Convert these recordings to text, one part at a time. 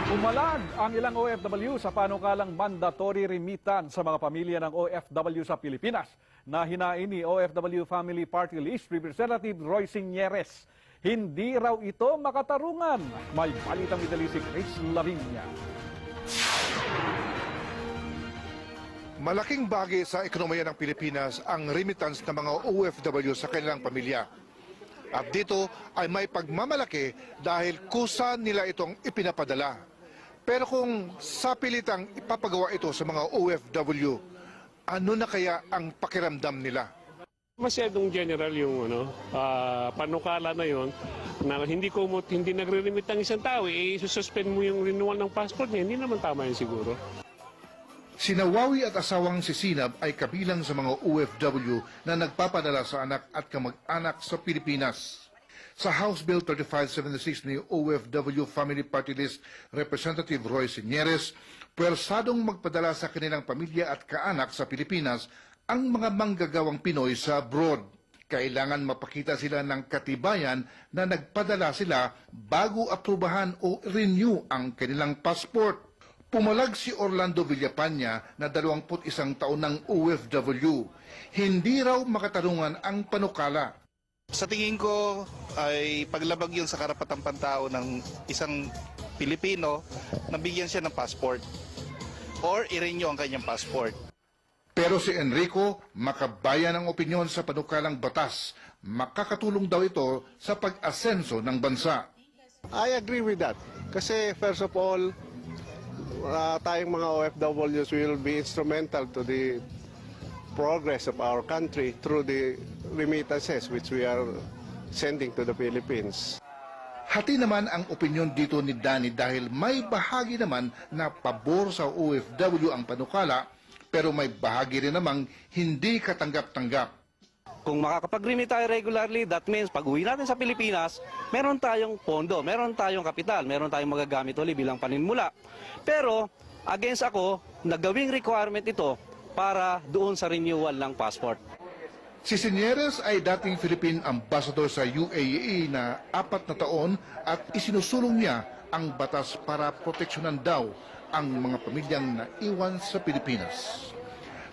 Umalag ang ilang OFW sa panukalang mandatory remittance sa mga pamilya ng OFW sa Pilipinas na hinain ni OFW Family Party List Representative Roy Signeres. Hindi raw ito makatarungan. May balitang idali si Chris Lavinia. Malaking bagay sa ekonomiya ng Pilipinas ang remittance ng mga OFW sa kanilang pamilya. At dito ay may pagmamalaki dahil kusa nila itong ipinapadala. Pero kung sapilitang ipapagawa ito sa mga OFW, ano na kaya ang pakiramdam nila? Masyadong general yung panukala na yon na hindi nagre-remit ang isang tao, suspend mo yung renewal ng passport niya, hindi naman tama yun siguro. Si Nawawi at asawang si Sinab ay kabilang sa mga OFW na nagpapadala sa anak at kamag-anak sa Pilipinas. Sa House Bill 3576 ni OFW Family Party List Representative Roy Signeres, pwersadong magpadala sa kanilang pamilya at kaanak sa Pilipinas ang mga manggagawang Pinoy sa abroad. Kailangan mapakita sila ng katibayan na nagpadala sila bago aprubahan o renew ang kanilang passport. Pumalag si Orlando Villapanya na 21 taon ng OFW. Hindi raw makatarungan ang panukala. Sa tingin ko ay paglabag yun sa karapatang pantao ng isang Pilipino na bigyan siya ng passport or i-renew ang kanyang passport. Pero si Enrico, makabayan ng opinyon sa panukalang batas. Makakatulong daw ito sa pag-asenso ng bansa. I agree with that. Kasi first of all, tayong mga OFWs will be instrumental to the progress of our country through the remittances which we are sending to the Philippines. Hati naman ang opinyon dito ni Danny dahil may bahagi naman na pabor sa OFW ang panukala, pero may bahagi rin namang hindi katanggap-tanggap. Kung makakapag-remit tayo regularly, that means pag uwi natin sa Pilipinas, meron tayong pondo, meron tayong kapital, meron tayong magagamit ulit bilang paninmula. Pero, against ako, nagawing requirement ito para doon sa renewal ng passport. Si Signeres ay dating Philippine Ambassador sa UAE na 4 na taon at isinusulong niya ang batas para proteksyonan daw ang mga pamilyang naiwan sa Pilipinas.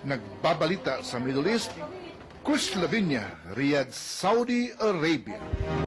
Nagbabalita sa Middle East, Chris Lavinia, Riyadh, Saudi Arabia.